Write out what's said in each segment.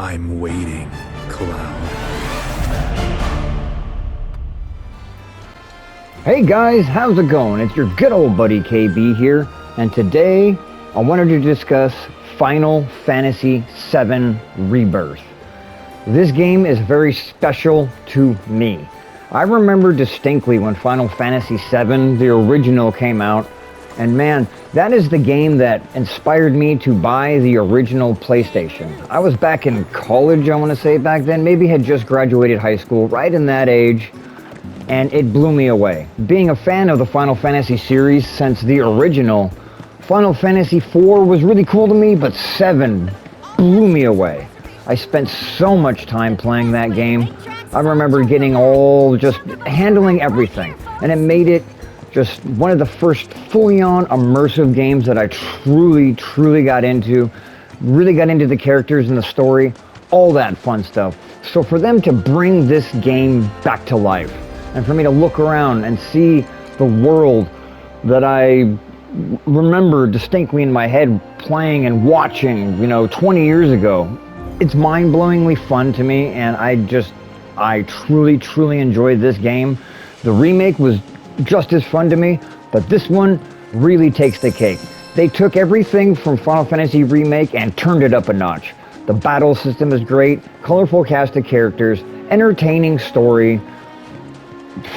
I'm waiting, Cloud. Hey guys, how's it going? It's your good old buddy KB here, and today I wanted to discuss Final Fantasy VII Rebirth. This game is very special to me. I remember distinctly when Final Fantasy VII, the original, came out, and man, that is the game that inspired me to buy the original PlayStation. I was back in college, I want to say, back then, maybe had just graduated high school, right in that age, and it blew me away. Being a fan of the Final Fantasy series since the original, Final Fantasy IV was really cool to me, but 7 blew me away. I spent so much time playing that game. I remember getting just handling everything, and it made it just one of the first fully-on immersive games that I truly got into. Really got into the characters and the story, all that fun stuff. So for them to bring this game back to life, and for me to look around and see the world that I remember distinctly in my head playing and watching, 20 years ago, it's mind-blowingly fun to me, and I truly enjoyed this game. The remake was just as fun to me, but this one really takes the cake. They took everything from Final Fantasy Remake and turned it up a notch. The battle system is great, colorful cast of characters, entertaining story,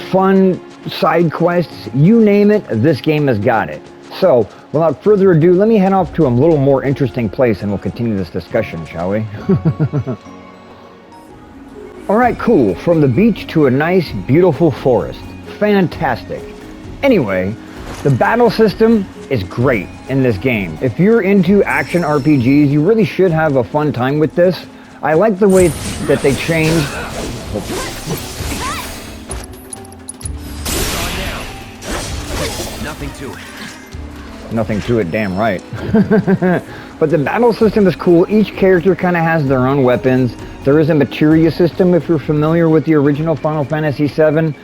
fun side quests, you name it, this game has got it. So, without further ado, let me head off to a little more interesting place and we'll continue this discussion, shall we? Alright, cool. From the beach to a nice, beautiful forest. Fantastic. Anyway, the battle system is great in this game. If you're into action RPGs, you really should have a fun time with this. I like the way that they changed. Nothing to it. Nothing to it, damn right. But the battle system is cool. Each character kind of has their own weapons. There is a materia system if you're familiar with the original Final Fantasy VII.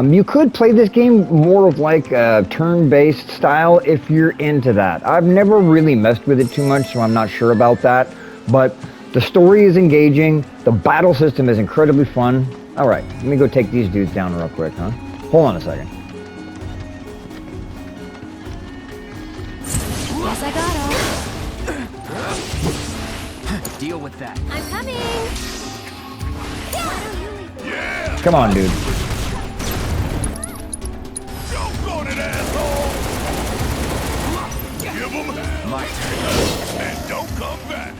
You could play this game more of like a turn-based style if you're into that. I've never really messed with it too much, so I'm not sure about that. But the story is engaging. The battle system is incredibly fun. All right, let me go take these dudes down real quick, huh? Hold on a second. Yes, I got him. Deal with that. I'm coming. Yeah. Come on, dude. Don't go to that asshole. Give him my turn. And don't come back.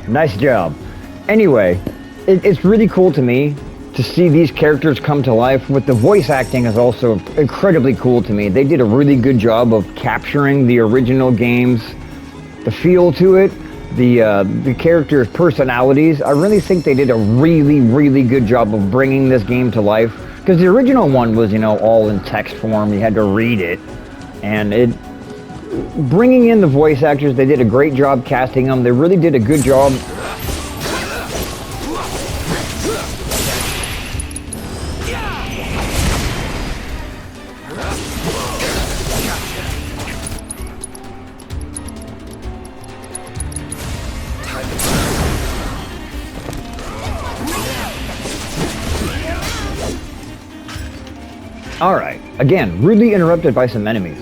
Nice job. Anyway, it's really cool to me to see these characters come to life. With the voice acting is also incredibly cool to me. They did a really good job of capturing the original games, the feel to it, the characters' personalities. I really think they did a really good job of bringing this game to life, because the original one was, all in text form. You had to read it, and bringing in the voice actors, they did a great job casting them. They really did a good job. Alright, again, rudely interrupted by some enemies.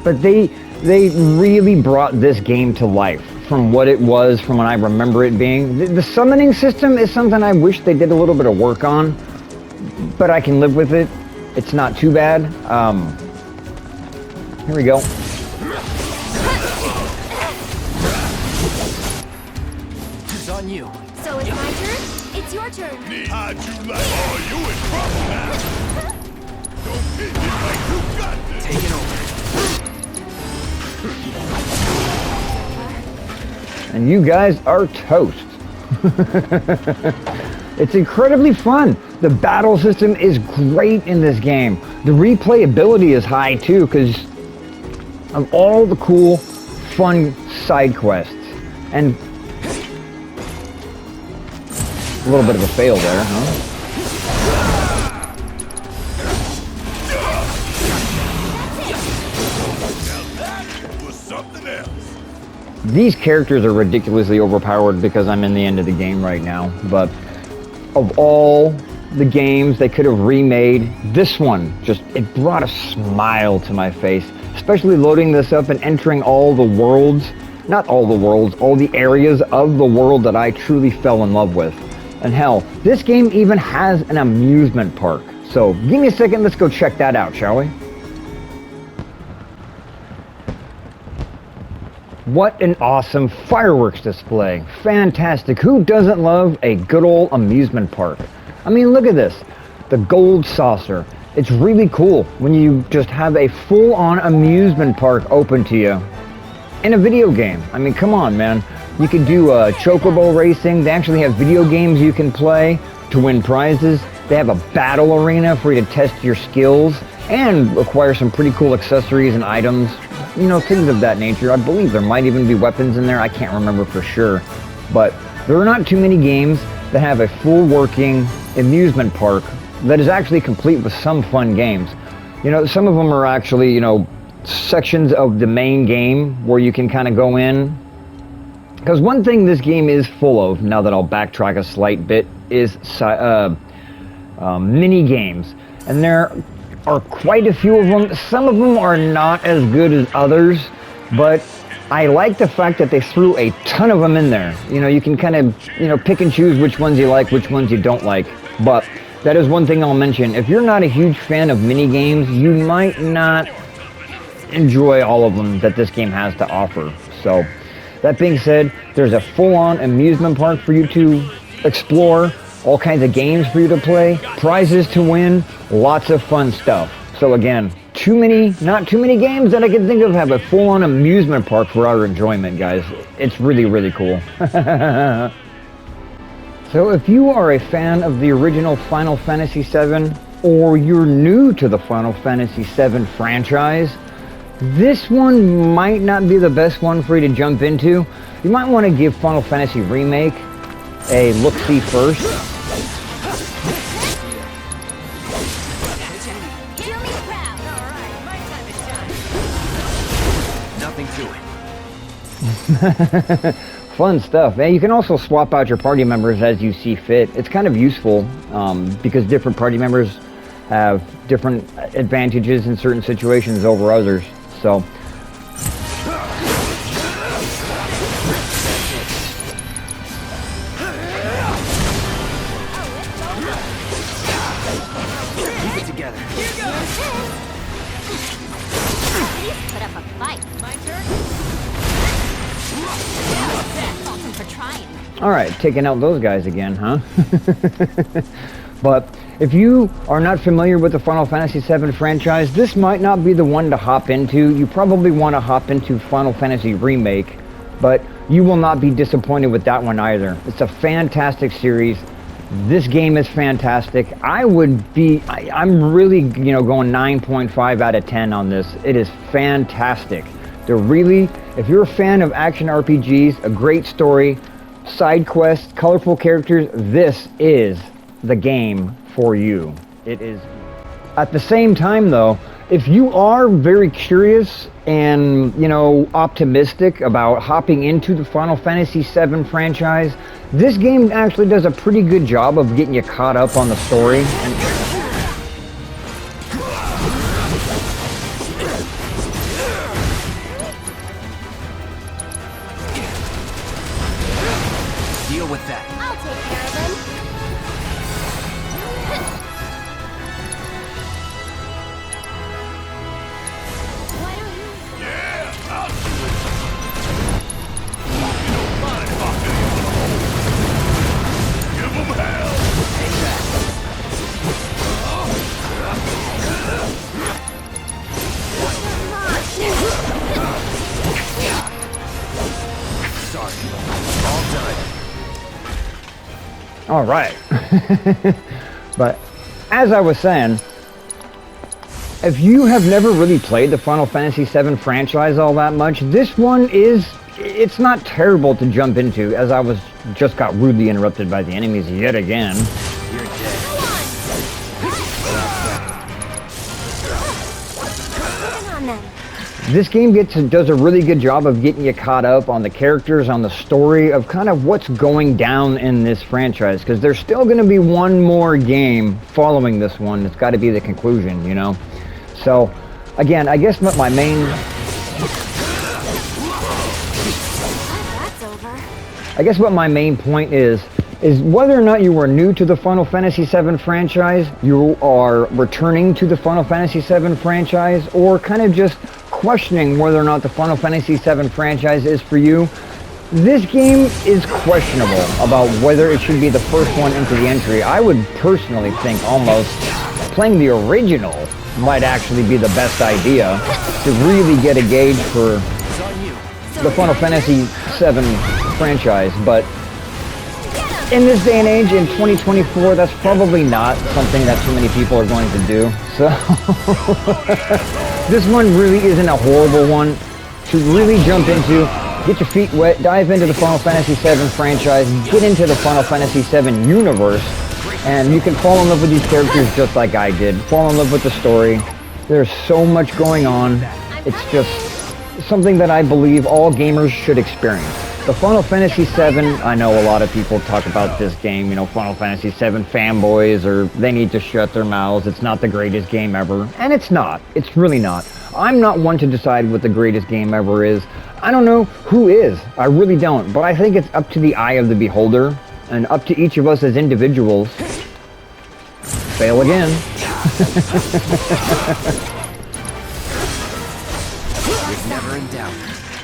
But they really brought this game to life from what it was, from when I remember it being. The summoning system is something I wish they did a little bit of work on, but I can live with it. It's not too bad. Here we go. It's on you. So it's my turn? It's your turn. How'd you like? Oh, you in trouble now. Don't hit me like you got this. Take it over. And you guys are toast. It's incredibly fun. The battle system is great in this game. The replayability is high too, because of all the cool, fun side quests. And a little bit of a fail there, huh? these characters are ridiculously overpowered because I'm in the end of the game right now. But of all the games they could have remade, this one it brought a smile to my face. Especially loading this up and entering all the worlds, not all the worlds, all the areas of the world that I truly fell in love with. And hell, this game even has an amusement park. So give me a second, let's go check that out, shall we? What an awesome fireworks display. Fantastic. Who doesn't love a good old amusement park? I mean, look at this. The gold saucer. It's really cool when you just have a full-on amusement park open to you in a video game. I mean, come on, man. You can do chocobo racing. They actually have video games you can play to win prizes. They have a battle arena for you to test your skills and acquire some pretty cool accessories and items. You know, things of that nature. I believe there might even be weapons in there. I can't remember for sure. But there are not too many games that have a full working amusement park that is actually complete with some fun games. You know, some of them are actually, you know, sections of the main game where you can kind of go in. Because one thing this game is full of, now that I'll backtrack a slight bit, is mini games. And there are quite a few of them. Some of them are not as good as others, but I like the fact that they threw a ton of them in there. You know, you can kind of, you know, pick and choose which ones you like, which ones you don't like. But that is one thing I'll mention. If you're not a huge fan of mini games, you might not enjoy all of them that this game has to offer. So, that being said, there's a full-on amusement park for you to explore, all kinds of games for you to play, prizes to win, lots of fun stuff. So again, not too many games that I can think of have a full-on amusement park for our enjoyment, guys. It's really, really cool. So if you are a fan of the original Final Fantasy VII, or you're new to the Final Fantasy VII franchise, this one might not be the best one for you to jump into. You might want to give Final Fantasy Remake a look-see first. Nothing to it. Fun stuff. And you can also swap out your party members as you see fit. It's kind of useful because different party members have different advantages in certain situations over others. So keep it together. Put up a fight. My turn. Awesome for trying. all right, taking out those guys again, huh? But if you are not familiar with the Final Fantasy VII franchise, this might not be the one to hop into. You probably want to hop into Final Fantasy Remake, but you will not be disappointed with that one either. It's a fantastic series. This game is fantastic. I'm really, you know, going 9.5 out of 10 on this. It is fantastic. If you're a fan of action RPGs, a great story, side quests, colorful characters, this is the game for you. It is. At the same time though, if you are very curious and, you know, optimistic about hopping into the Final Fantasy VII franchise, this game actually does a pretty good job of getting you caught up on the story. Deal with that. I'll take care of him. Why don't you? Yeah, I'll do it. You don't mind hopping in. Give 'em hell. Take that. Sorry. All done. All right. But as I was saying, if you have never really played the Final Fantasy VII franchise all that much, this one it's not terrible to jump into, as I just got rudely interrupted by the enemies yet again. You're dead. Working on them. This game does a really good job of getting you caught up on the characters, on the story of kind of what's going down in this franchise, because there's still going to be one more game following this one. It's got to be the conclusion, you know. So, again, I guess my main... That's over. I guess what my main point is whether or not you are new to the Final Fantasy VII franchise, you are returning to the Final Fantasy VII franchise, or kind of just questioning whether or not the Final Fantasy VII franchise is for you, this game is questionable about whether it should be the first one into the entry. I would personally think almost playing the original might actually be the best idea to really get a gauge for the Final Fantasy VII franchise, but in this day and age, in 2024, that's probably not something that too many people are going to do. So, this one really isn't a horrible one to really jump into, get your feet wet, dive into the Final Fantasy VII franchise, get into the Final Fantasy VII universe, and you can fall in love with these characters just like I did. Fall in love with the story. There's so much going on. It's just something that I believe all gamers should experience. The Final Fantasy VII, I know a lot of people talk about this game, you know, Final Fantasy VII fanboys, or they need to shut their mouths, it's not the greatest game ever. And it's not. It's really not. I'm not one to decide what the greatest game ever is. I don't know who is. I really don't. But I think it's up to the eye of the beholder, and up to each of us as individuals. Fail again. Never in doubt.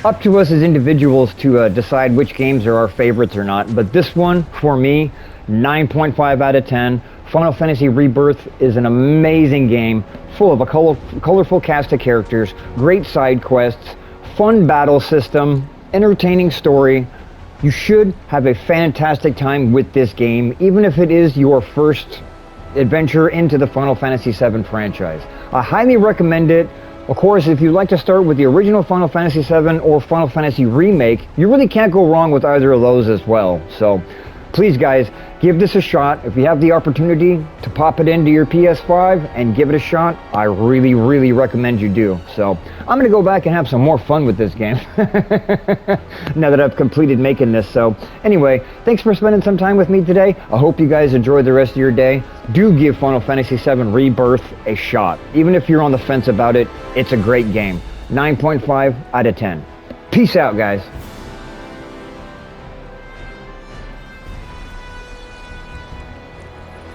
Up to us as individuals to decide which games are our favorites or not, but this one, for me, 9.5 out of 10. Final Fantasy Rebirth is an amazing game, full of a colorful cast of characters, great side quests, fun battle system, entertaining story. You should have a fantastic time with this game, even if it is your first adventure into the Final Fantasy VII franchise. I highly recommend it. Of course, if you'd like to start with the original Final Fantasy VII or Final Fantasy Remake, you really can't go wrong with either of those as well. So, please guys, give this a shot. If you have the opportunity to pop it into your PS5 and give it a shot, I really, really recommend you do. So, I'm going to go back and have some more fun with this game now that I've completed making this. So, anyway, thanks for spending some time with me today. I hope you guys enjoy the rest of your day. Do give Final Fantasy VII Rebirth a shot. Even if you're on the fence about it, it's a great game. 9.5 out of 10. Peace out, guys.